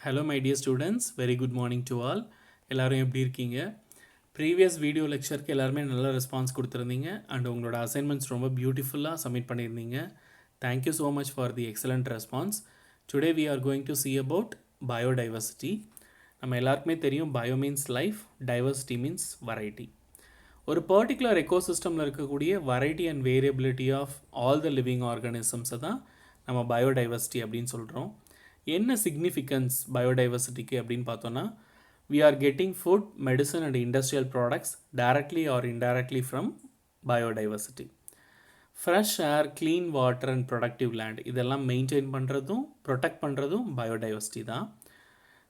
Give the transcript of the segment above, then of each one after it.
Hello my dear students, very good morning to all. எல்லாரும் எப்படி இருக்கீங்க? ப்ரீவியஸ் வீடியோ லெக்சருக்கு எல்லாருமே நல்ல ரெஸ்பான்ஸ் கொடுத்துருந்தீங்க அண்ட் உங்களோட அசைன்மெண்ட்ஸ் ரொம்ப பியூட்டிஃபுல்லாக சப்மிட் பண்ணியிருந்தீங்க. Thank you so much for the excellent response. Today we are going to see about biodiversity. நம்ம எல்லாருக்குமே தெரியும் bio means life, diversity means variety. ஒரு பர்டிகுலர் எக்கோசிஸ்டமில் இருக்கக்கூடிய variety and variability of all the living ஆர்கானிசம்ஸை தான் நம்ம பயோடைவர்சிட்டி அப்படின்னு சொல்கிறோம். என்ன சிக்னிஃபிகன்ஸ் பயோடைவர்சிட்டிக்கு அப்படின்னு பார்த்தோன்னா, we are getting food, medicine and industrial products directly or indirectly from biodiversity. Fresh air, clean water and productive land இதெல்லாம் மெயின்டைன் பண்ணுறதும் ப்ரொடெக்ட் பண்ணுறதும் பயோடைவர்சிட்டி தான்.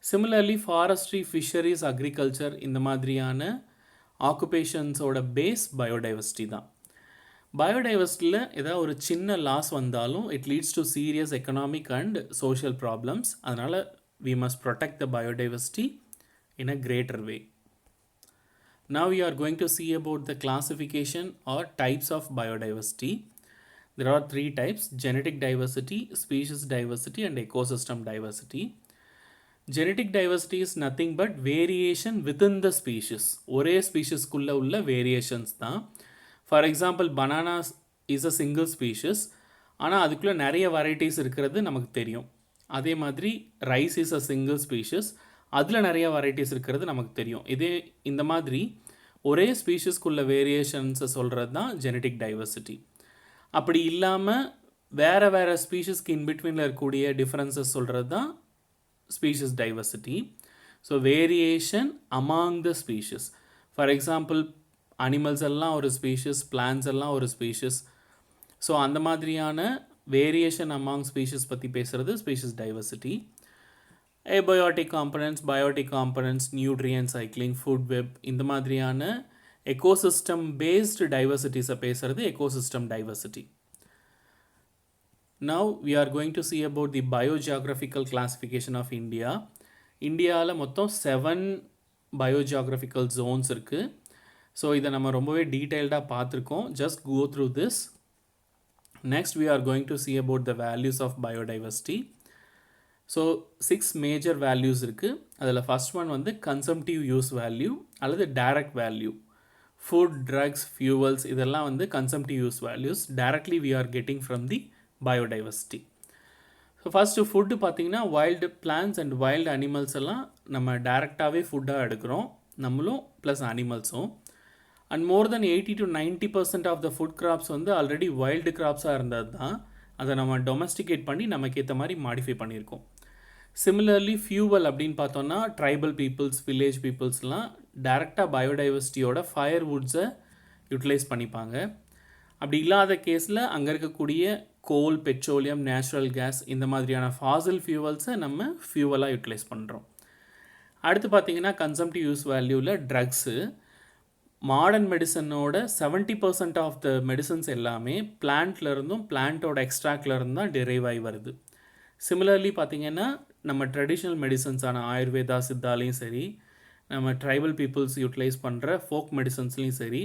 சிமிலர்லி ஃபாரஸ்ட்ரி, ஃபிஷரிஸ், அக்ரிகல்ச்சர் இந்த மாதிரியான ஆக்குபேஷன்ஸோட பேஸ் பயோடைவர்சிட்டி தான். பயோடைவர்சிட்டியில் ஏதாவது ஒரு சின்ன லாஸ் வந்தாலும் it leads to serious economic and social problems. அதனால் we must protect the biodiversity in a greater way. Now we are going to see about the classification or types of biodiversity. There are three types: genetic diversity, species diversity and ecosystem diversity. Genetic diversity is nothing but variation within the species. ஒரே ஸ்பீஷஸ்க்குள்ள உள்ள variations தான். For example bananas is a single species, ஆனால் அதுக்குள்ளே நிறைய varieties இருக்கிறது நமக்கு தெரியும். அதே மாதிரி rice is a single species, அதில் நிறைய வெரைட்டிஸ் இருக்கிறது நமக்கு தெரியும். இந்த மாதிரி ஒரே ஸ்பீஷஸ்க்குள்ள வேரியேஷன்ஸை சொல்கிறது தான் ஜெனட்டிக் டைவர்சிட்டி. அப்படி இல்லாமல் வேறு வேறு ஸ்பீஷஸ்க்கு இன்பிட்வீனில் இருக்கக்கூடிய டிஃப்ரென்சஸ் சொல்கிறது தான் species diversity. So variation among the species. For example animals எல்லாம் ஒரு ஸ்பீஷஸ், பிளான்ஸ் எல்லாம் ஒரு ஸ்பீஷஸ். ஸோ அந்த மாதிரியான வேரியேஷன் அமாங் ஸ்பீஷஸ் பற்றி பேசுகிறது species diversity. Abiotic components, biotic components, nutrient cycling, food web இந்த மாதிரியான எக்கோசிஸ்டம் பேஸ்டு டைவர்சிட்டிஸை பேசுகிறது ecosystem diversity. Now we are going to see about the biogeographical classification of India. இந்தியாவில் மொத்தம் 7 biogeographical zones இருக்குது. So இதை நம்ம ரொம்பவே டீட்டெயில்டாக பார்த்துருக்கோம். Just go through this. Next we are going to see about the values of biodiversity. So 6 major values இருக்குது. அதில் ஃபஸ்ட் ஒன் வந்து கன்சம்டிவ் யூஸ் வேல்யூ அல்லது direct value. Food, drugs, fuels இதெல்லாம் வந்து consumptive use values. Directly we are getting from the biodiversity. So first food பார்த்திங்கன்னா wild plants and wild animals எல்லாம் நம்ம டைரெக்டாகவே ஃபுட்டாக எடுக்கிறோம், நம்மளும் ப்ளஸ் அனிமல்ஸும். And more than 80 to 90% of the food crops வந்து ஆல்ரெடி வைல்டு கிராப்ஸாக இருந்தது தான். அதை நம்ம டொமஸ்டிகேட் பண்ணி நமக்கு ஏற்ற மாதிரி மாடிஃபை பண்ணியிருக்கோம். சிமிலர்லி ஃபியூவல் அப்படின்னு பார்த்தோன்னா ட்ரைபல் பீப்புள்ஸ், வில்லேஜ் பீப்புள்ஸ்லாம் டைரெக்டாக பயோடைவர்சிட்டியோட ஃபயர் வுட்ஸை யூட்டிலைஸ் பண்ணிப்பாங்க. அப்படி இல்லாத கேஸில் அங்கே இருக்கக்கூடிய கோல், பெட்ரோலியம், நேச்சுரல் கேஸ் இந்த மாதிரியான ஃபாசில் ஃபியூவல்ஸை நம்ம ஃபியூவலாக யூட்டிலைஸ் பண்ணுறோம். அடுத்து பார்த்திங்கன்னா கன்சம்டிவ் யூஸ் வேல்யூவில் ட்ரக்ஸு. மாடர்ன் மெடிசனோட 70% ஆஃப் த மெடிசன்ஸ் எல்லாமே பிளான்ட்லேருந்தும் பிளான்ட்டோட எக்ஸ்ட்ராக்ட்லேருந்து தான் டெரைவ் ஆகி வருது. சிமிலர்லி பார்த்திங்கன்னா நம்ம ட்ரெடிஷ்னல் மெடிசன்ஸான ஆயுர்வேதா, சித்தாலையும் சரி, நம்ம ட்ரைபல் பீப்புள்ஸ் யூட்டிலைஸ் பண்ணுற ஃபோக் மெடிசன்ஸ்லையும் சரி,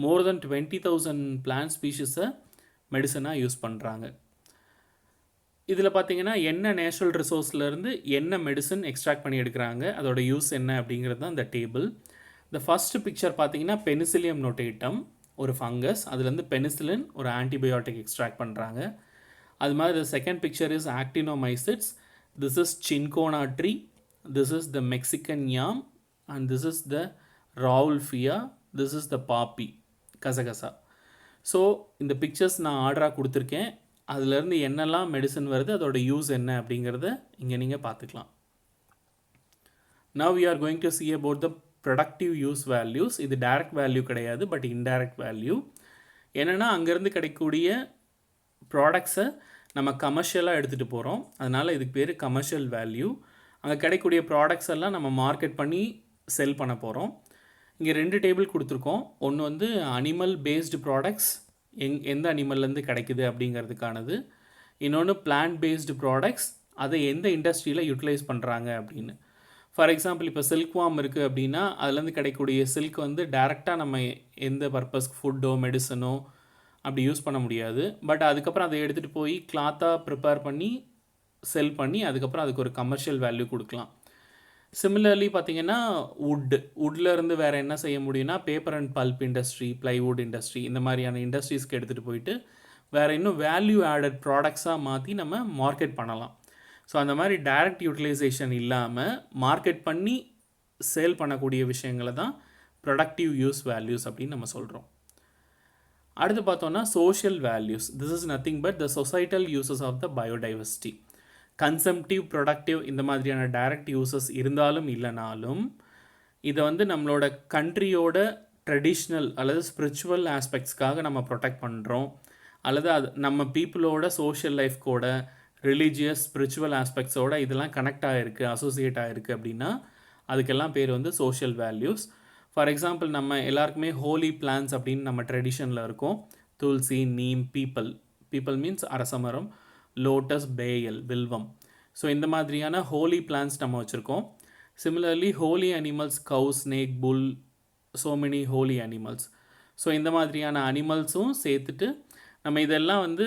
மோர் தென் 20,000 பிளான்ட் ஸ்பீஷஸை மெடிசனாக யூஸ் பண்ணுறாங்க. இதில் பார்த்திங்கன்னா என்ன நேச்சுரல் ரிசோர்ஸ்லேருந்து என்ன மெடிசன் எக்ஸ்ட்ராக்ட் பண்ணி எடுக்கிறாங்க, அதோட யூஸ் என்ன அப்படிங்கிறது தான் இந்த டேபிள். இந்த ஃபஸ்ட்டு பிக்சர் பார்த்திங்கன்னா பெனிசிலியம் நோட்டேட்டம், ஒரு ஃபங்கஸ். அதுலேருந்து பெனிசிலின் ஒரு ஆன்டிபயோட்டிக் எக்ஸ்ட்ராக்ட் பண்ணுறாங்க. அது மாதிரி second picture is actinomycetes. This is cinchona tree, this is the Mexican yam and this is the rauwolfia, this is the poppy, கசகசா. ஸோ இந்த பிக்சர்ஸ் நான் ஆர்டராக கொடுத்துருக்கேன். அதுலேருந்து என்னெல்லாம் மெடிசன் வருது, அதோட யூஸ் என்ன அப்படிங்கிறத இங்கே நீங்கள் பார்த்துக்கலாம். Now we are going to see about the productive use values. இது டைரக்ட் வேல்யூ கிடையாது, பட் இன்டைரக்ட் வேல்யூ. என்னென்னா அங்கேருந்து கிடைக்கக்கூடிய ப்ராடக்ட்ஸை நம்ம கமர்ஷியலாக எடுத்துகிட்டு போகிறோம், அதனால் இதுக்கு பேர் கமர்ஷியல் வேல்யூ. அங்கே கிடைக்கக்கூடிய ப்ராடக்ட்ஸ் எல்லாம் நம்ம மார்க்கெட் பண்ணி செல் பண்ண போகிறோம். இங்கே 2 டேபிள் கொடுத்துருக்கோம். ஒன்று வந்து அனிமல் பேஸ்டு ப்ராடக்ட்ஸ், எந்த அனிமல்லேருந்து கிடைக்குது அப்படிங்கிறதுக்கானது. இன்னொன்று பிளான்ட் பேஸ்டு ப்ராடக்ட்ஸ், அதை எந்த இண்டஸ்ட்ரியில் யூட்டிலைஸ் பண்ணுறாங்க அப்படின்னு. ஃபார் எக்ஸாம்பிள் இப்போ சில்க் வார்ம் இருக்குது அப்படின்னா அதுலேருந்து கிடைக்கக்கூடிய சில்க் வந்து டைரெக்டாக நம்ம எந்த பர்பஸ்க்கு ஃபுட்டோ மெடிசனோ அப்படி யூஸ் பண்ண முடியாது. பட் அதுக்கப்புறம் அதை எடுத்துகிட்டு போய் கிளாத்தாக ப்ரிப்பேர் பண்ணி செல் பண்ணி அதுக்கப்புறம் அதுக்கு ஒரு கமர்ஷியல் வேல்யூ கொடுக்கலாம். சிமிலர்லி பார்த்தீங்கன்னா வுட்ல இருந்து வேறு என்ன செய்ய முடியும்னா paper and bulb industry, plywood industry இந்த மாதிரியான இண்டஸ்ட்ரீஸ்க்கு எடுத்துகிட்டு போயிட்டு வேறு இன்னும் வேல்யூ ஆடட் ப்ராடக்ட்ஸாக மாற்றி நம்ம மார்க்கெட் பண்ணலாம். ஸோ அந்த மாதிரி டைரக்ட் யூட்டிலைசேஷன் இல்லாமல் மார்க்கெட் பண்ணி சேல் பண்ணக்கூடிய விஷயங்களை தான் ப்ரொடக்டிவ் யூஸ் வேல்யூஸ் அப்படின்னு நம்ம சொல்கிறோம். அடுத்து பார்த்தோன்னா social values. This is nothing but the societal uses of the biodiversity. Consumptive, productive இந்த மாதிரியான டைரக்ட் யூசஸ் இருந்தாலும் இல்லைனாலும் இதை வந்து நம்மளோட கண்ட்ரியோட ட்ரெடிஷ்னல் அல்லது ஸ்பிரிச்சுவல் ஆஸ்பெக்ட்ஸ்க்காக நம்ம ப்ரொடெக்ட் பண்ணுறோம், அல்லது அது நம்ம பீப்புளோட சோஷியல் லைஃப் கூட ரிலீஜியஸ் ஸ்பிரிச்சுவல் ஆஸ்பெக்ட்ஸோட இதெல்லாம் கனெக்ட் ஆகிருக்கு, அசோசியேட் ஆகிருக்கு அப்படின்னா அதுக்கெல்லாம் பேர் வந்து சோஷியல் வேல்யூஸ். ஃபார் எக்ஸாம்பிள் நம்ம எல்லாருக்குமே ஹோலி பிளான்ஸ் அப்படின்னு நம்ம ட்ரெடிஷனில் இருக்கும். துளசி, நீம், பீப்பல் மீன்ஸ் அரசமரம், லோட்டஸ், பேயல், வில்வம். ஸோ இந்த மாதிரியான ஹோலி பிளான்ஸ் நம்ம வச்சுருக்கோம். Similarly holy animals cow, snake, bull, so many holy animals. So இந்த மாதிரியான அனிமல்ஸும் சேர்த்துட்டு நம்ம இதெல்லாம் வந்து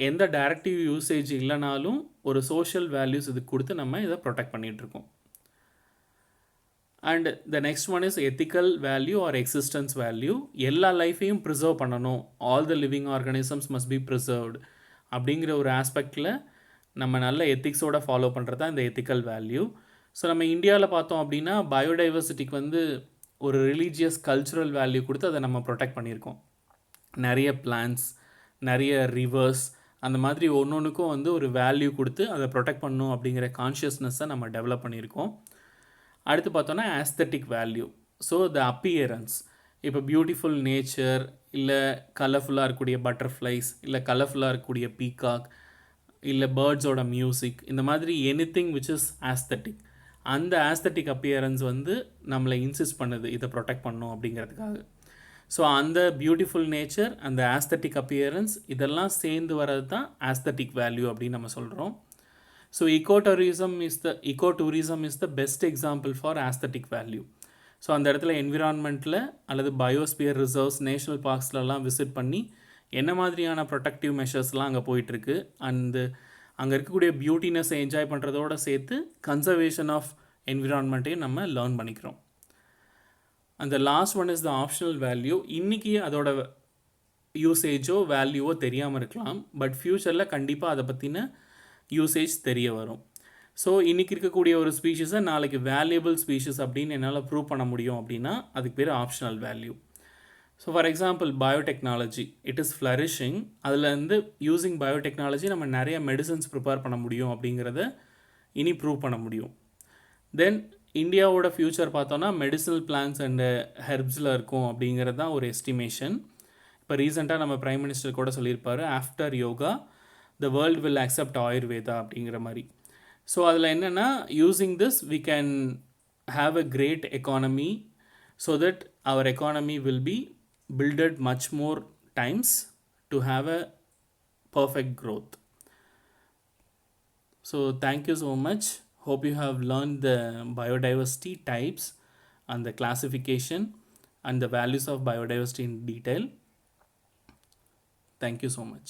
எந்த டைரக்டிவ் யூசேஜ் இல்லைனாலும் ஒரு சோஷியல் வேல்யூஸ் இதுக்கு கொடுத்து நம்ம இதை ப்ரொடெக்ட் பண்ணிகிட்ருக்கோம். And the next one is ethical value or existence value. எல்லா லைஃப்பையும் ப்ரிசர்வ் பண்ணணும், all the living organisms must be preserved அப்படிங்கிற ஒரு ஆஸ்பெக்டில் நம்ம நல்ல எத்திக்ஸோட ஃபாலோ பண்ணுறது தான் இந்த எத்திக்கல் வேல்யூ. ஸோ நம்ம இந்தியாவில் பார்த்தோம் அப்படின்னா பயோடைவர்சிட்டிக்கு வந்து ஒரு ரிலீஜியஸ் கல்ச்சுரல் வேல்யூ கொடுத்து அதை நம்ம ப்ரொடெக்ட் பண்ணியிருக்கோம். நிறைய பிளான்ஸ், நிறைய ரிவர்ஸ், அந்த மாதிரி ஒன்றொன்றுக்கும் வந்து ஒரு வேல்யூ கொடுத்து அதை ப்ரொடெக்ட் பண்ணணும் அப்படிங்கிற கான்ஷியஸ்னஸை நம்ம டெவலப் பண்ணியிருக்கோம். அடுத்து பார்த்தோன்னா aesthetic value. So the appearance, இப்போ பியூட்டிஃபுல் நேச்சர், இல்லை கலர்ஃபுல்லாக இருக்கக்கூடிய பட்டர்ஃப்ளைஸ், இல்லை கலர்ஃபுல்லாக இருக்கக்கூடிய பீகாக், இல்லை பேர்ட்ஸோட மியூசிக், இந்த மாதிரி எனிதிங் விச் இஸ் ஆஸ்தட்டிக். அந்த ஆஸ்தட்டிக் அப்பியரன்ஸ் வந்து நம்மளை இன்சிஸ்ட் பண்ணுது இதை ப்ரொடெக்ட் பண்ணணும் அப்படிங்கிறதுக்காக. ஸோ அந்த பியூட்டிஃபுல் நேச்சர், அந்த ஆஸ்தட்டிக் அப்பியரன்ஸ் இதெல்லாம் சேர்ந்து வர்றது தான் ஆஸ்தட்டிக் வேல்யூ அப்படின்னு நம்ம சொல்கிறோம். So ecotourism is the best example for aesthetic value. So அந்த இடத்துல என்விரான்மெண்ட்டில் அல்லது பயோஸ்பியர் ரிசர்வ்ஸ், நேஷ்னல் பார்க்ஸ்லலாம் விசிட் பண்ணி என்ன மாதிரியான ப்ரொடக்டிவ் மெஷர்ஸ்லாம் அங்கே போயிட்டுருக்கு, அண்டு அங்கே இருக்கக்கூடிய பியூட்டினஸை என்ஜாய் பண்ணுறதோடு சேர்த்து கன்சர்வேஷன் ஆஃப் என்விரான்மெண்ட்டையும் நம்ம லேர்ன் பண்ணிக்கிறோம். அந்த last one is the optional value. இன்றைக்கி அதோட யூசேஜோ வேல்யூவோ தெரியாமல் இருக்கலாம், பட் ஃப்யூச்சரில் கண்டிப்பாக அதை பற்றின யூசேஜ் தெரிய வரும். ஸோ இன்றைக்கி இருக்கக்கூடிய ஒரு ஸ்பீஷிஸை நாளைக்கு வேல்யூபிள் ஸ்பீஷிஸ் அப்படின்னு என்னால் ப்ரூவ் பண்ண முடியும் அப்படின்னா அதுக்கு பேர் optional value. So for example biotechnology, it is flourishing. அதில் வந்து யூஸிங் பயோடெக்னாலஜி நம்ம நிறைய மெடிசன்ஸ் ப்ரிப்பேர் பண்ண முடியும் அப்படிங்கிறத இனி ப்ரூவ் பண்ண முடியும். தென் இந்தியாவோட ஃப்யூச்சர் பார்த்தோன்னா மெடிசினல் பிளான்ஸ் அண்டு ஹெர்ப்ஸில் இருக்கும் அப்படிங்கிறது தான் ஒரு எஸ்டிமேஷன். இப்போ ரீசெண்டாக நம்ம பிரைம் மினிஸ்டர் கூட சொல்லியிருப்பார், after yoga the world will accept Ayurveda அப்படிங்கிற மாதிரி. ஸோ அதில் என்னென்னா using this we can have a great economy so that our economy will be builded much more times to have a perfect growth. So thank you so much. Hope you have learned the biodiversity types and the classification and the values of biodiversity in detail. Thank you so much.